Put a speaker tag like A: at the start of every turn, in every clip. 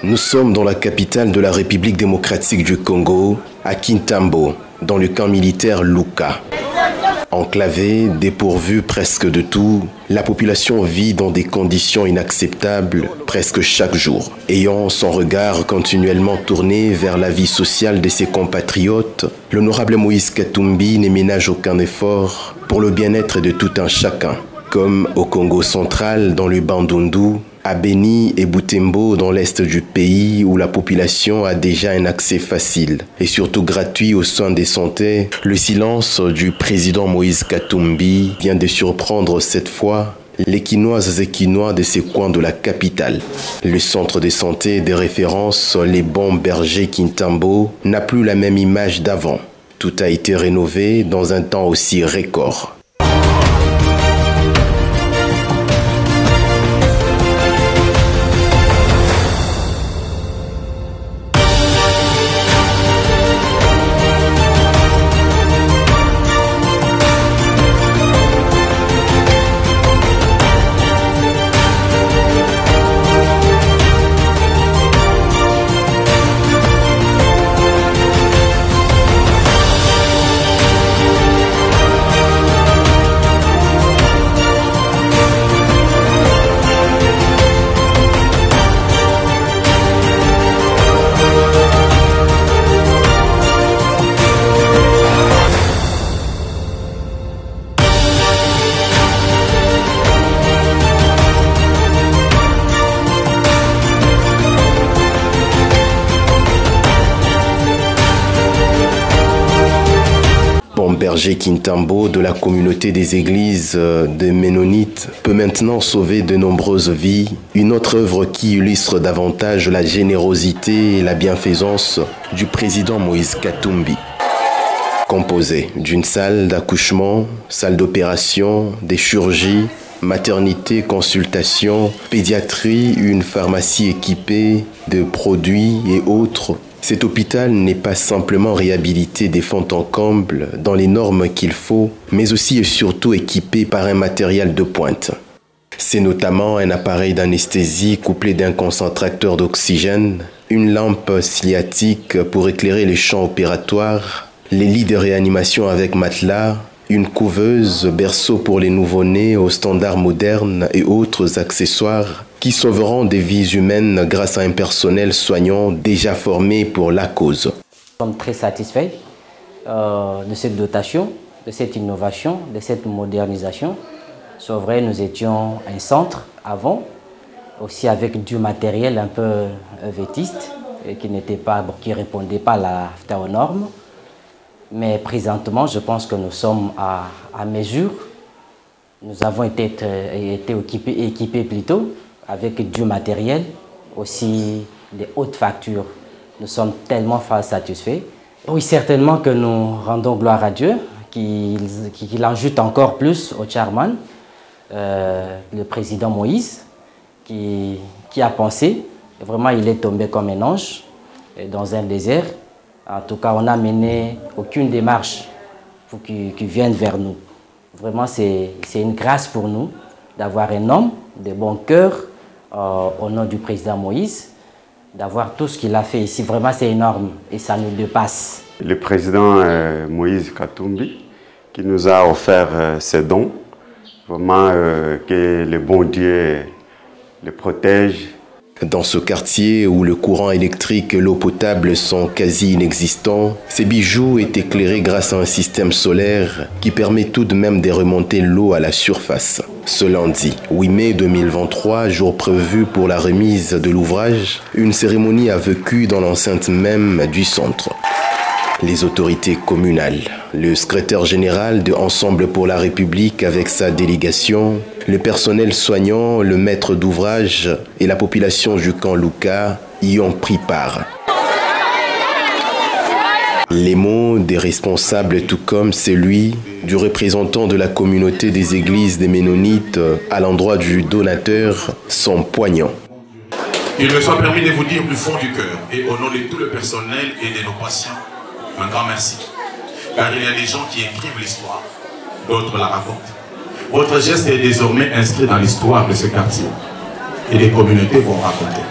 A: Nous sommes dans la capitale de la République démocratique du Congo, à Kintambo, dans le camp militaire Luka. Enclavée, dépourvue presque de tout, la population vit dans des conditions inacceptables presque chaque jour. Ayant son regard continuellement tourné vers la vie sociale de ses compatriotes, l'honorable Moïse Katumbi ne ménage aucun effort pour le bien-être de tout un chacun. Comme au Congo central, dans le Bandundu, à Beni et Butembo, dans l'est du pays, où la population a déjà un accès facile et surtout gratuit aux soins de santé, le silence du président Moïse Katumbi vient de surprendre cette fois les Quinoises et Quinois de ces coins de la capitale. Le centre de santé de référence, les bons bergers Kintambo, n'a plus la même image d'avant. Tout a été rénové dans un temps aussi record. Berger Kintambo de la communauté des églises des Ménonites peut maintenant sauver de nombreuses vies, une autre œuvre qui illustre davantage la générosité et la bienfaisance du président Moïse Katumbi. Composée d'une salle d'accouchement, salle d'opération, des chirurgies, maternité, consultation, pédiatrie, une pharmacie équipée de produits et autres, cet hôpital n'est pas simplement réhabilité des fonds en comble dans les normes qu'il faut, mais aussi et surtout équipé par un matériel de pointe. C'est notamment un appareil d'anesthésie couplé d'un concentrateur d'oxygène, une lampe sciatique pour éclairer les champs opératoires, les lits de réanimation avec matelas, une couveuse, berceau pour les nouveau-nés aux standards modernes et autres accessoires qui sauveront des vies humaines grâce à un personnel soignant déjà formé pour la cause.
B: Nous sommes très satisfaits de cette dotation, de cette innovation, de cette modernisation. C'est vrai, nous étions un centre avant, aussi avec du matériel un peu vétiste et qui ne répondait pas aux normes. Mais présentement, je pense que nous sommes à mesure. Nous avons été équipés plutôt avec du matériel, aussi des hautes factures. Nous sommes tellement satisfaits. Oui, certainement que nous rendons gloire à Dieu, qu'il en jute encore plus au chairman, le président Moïse, qui a pensé. Vraiment, il est tombé comme un ange dans un désert. En tout cas, on n'a mené aucune démarche pour qu'il vienne vers nous. Vraiment, c'est une grâce pour nous d'avoir un homme de bon cœur au nom du président Moïse, d'avoir tout ce qu'il a fait ici. Vraiment, c'est énorme et ça nous dépasse.
C: Le président Moïse Katumbi qui nous a offert ses dons. Vraiment, que le bon Dieu le protège.
A: Dans ce quartier où le courant électrique et l'eau potable sont quasi inexistants, ces bijoux est éclairé grâce à un système solaire qui permet tout de même de remonter l'eau à la surface. Ce lundi, 8 mai 2023, jour prévu pour la remise de l'ouvrage, une cérémonie a vécu dans l'enceinte même du centre. Les autorités communales, le secrétaire général de Ensemble pour la République avec sa délégation, le personnel soignant, le maître d'ouvrage et la population du camp Luka y ont pris part. Les mots des responsables, tout comme celui du représentant de la communauté des églises des Ménonites à l'endroit du donateur, sont poignants.
D: Il me soit permis de vous dire du fond du cœur et au nom de tout le personnel et de nos patients, un grand merci. Car il y a des gens qui écrivent l'histoire, d'autres la racontent. Votre geste est désormais inscrit dans l'histoire de ce quartier. et les communautés vont raconter.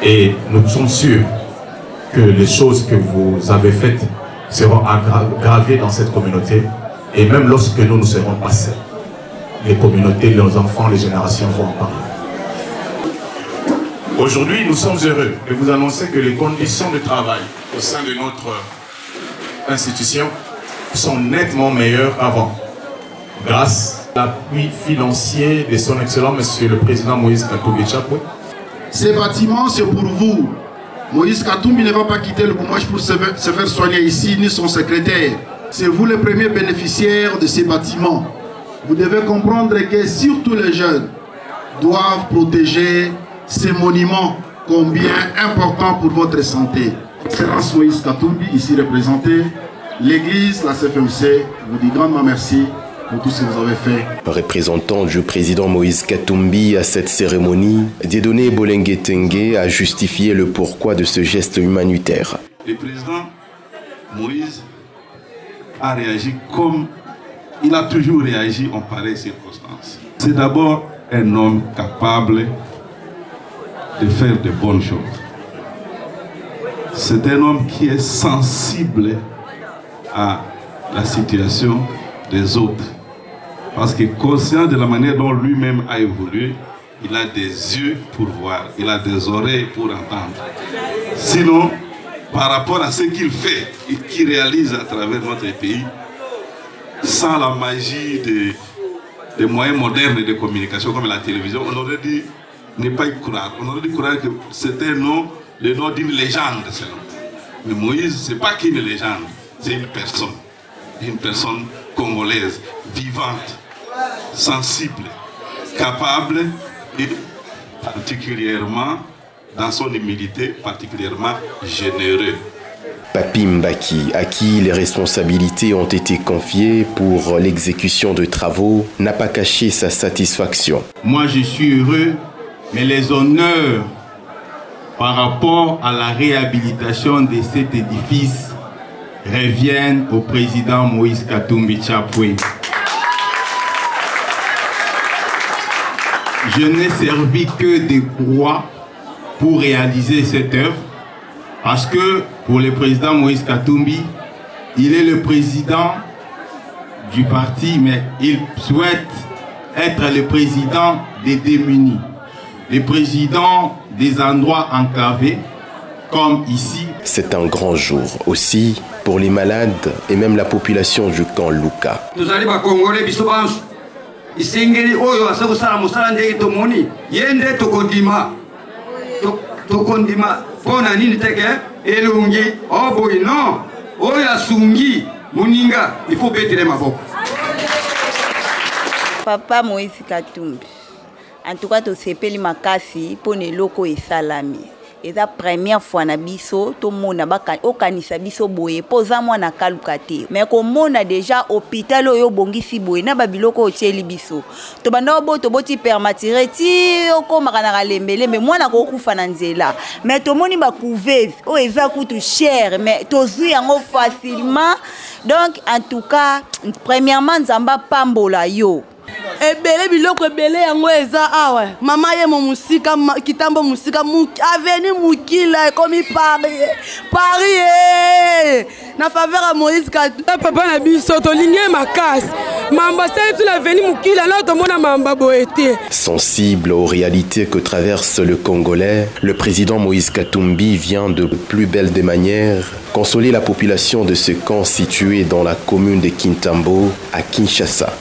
D: Et nous sommes sûrs que les choses que vous avez faites seront gravées dans cette communauté. Et même lorsque nous serons passés, les communautés, nos enfants, les générations vont en parler. Aujourd'hui, nous sommes heureux de vous annoncer que les conditions de travail au sein de notre institution sont nettement meilleures qu'avant, grâce à l'appui financier de son excellent Monsieur le Président Moïse Katumbi Tchapoué.
E: Ces bâtiments, c'est pour vous. Moïse Katumbi ne va pas quitter le Boumache pour se faire soigner ici, ni son secrétaire. C'est vous les premiers bénéficiaires de ces bâtiments. Vous devez comprendre que surtout les jeunes doivent protéger ces monuments combien importants pour votre santé. Excellence Moïse Katumbi, ici représenté, l'Église, la CFMC, vous dit grandement merci pour tout ce que vous avez fait.
A: Représentant du président Moïse Katumbi à cette cérémonie, Dieudonné Bolengue Tengue a justifié le pourquoi de ce geste humanitaire.
F: Le président Moïse a réagi comme il a toujours réagi en pareilles circonstances. C'est d'abord un homme capable de faire de bonnes choses. C'est un homme qui est sensible à la situation des autres. Parce que conscient de la manière dont lui-même a évolué, il a des yeux pour voir, il a des oreilles pour entendre. Sinon, par rapport à ce qu'il fait et qu'il réalise à travers notre pays, sans la magie des moyens modernes de communication comme la télévision, on aurait dit ne pas y croire. On aurait dit croire que c'était le nom d'une légende. Mais Moïse, ce n'est pas qu'une légende, c'est une personne congolaise, vivante, sensible, capable et particulièrement, dans son humilité, particulièrement généreux.
A: Papi Mbaki, à qui les responsabilités ont été confiées pour l'exécution de travaux, n'a pas caché sa satisfaction.
G: Moi, je suis heureux, mais les honneurs par rapport à la réhabilitation de cet édifice reviennent au président Moïse Katumbi Tchapoué. Je n'ai servi que de croix pour réaliser cette œuvre, parce que pour le président Moïse Katumbi, il est le président du parti, mais il souhaite être le président des démunis, le président des endroits enclavés, comme ici.
A: C'est un grand jour aussi pour les malades et même la population du camp Luka.
H: Nous allons Congolais, isengeli oyo asakosala mosala ndenge tomoni yende tokondima mpona nini teke elungi oboyi non oyo asungi moninga ifo betele maboko.
I: Papa Moïse Katumbi, en tout cas tosepeli makasi mpona eloko esalami. Et la première fois na biso to mona baka okanisa biso boye poza mwana kaluka te mais comme mona déjà hôpital oyo bongisi boye na babiloko otieli biso to banda boto boti permatire ti okomaka na kalembele mais mwana ko kufa na nzela mais to moni ba couveuse o eza kutu cher mais to zui yango facilement. Donc en tout cas premièrement nzamba pambola yo
J: ebele biloko ebele yango eza awa mama ye mo musika kitambo musika aveni mukila ekomi Paris na faveur à Moïse Katumbi
K: papa na biso tolingi makasi mamba sele tu la veni mukila là to mona mamba boete.
A: Sensible aux réalités que traverse le Congolais, le président Moïse Katumbi vient de plus belle des manières consoler la population de ce camp situé dans la commune de Kintambo à Kinshasa.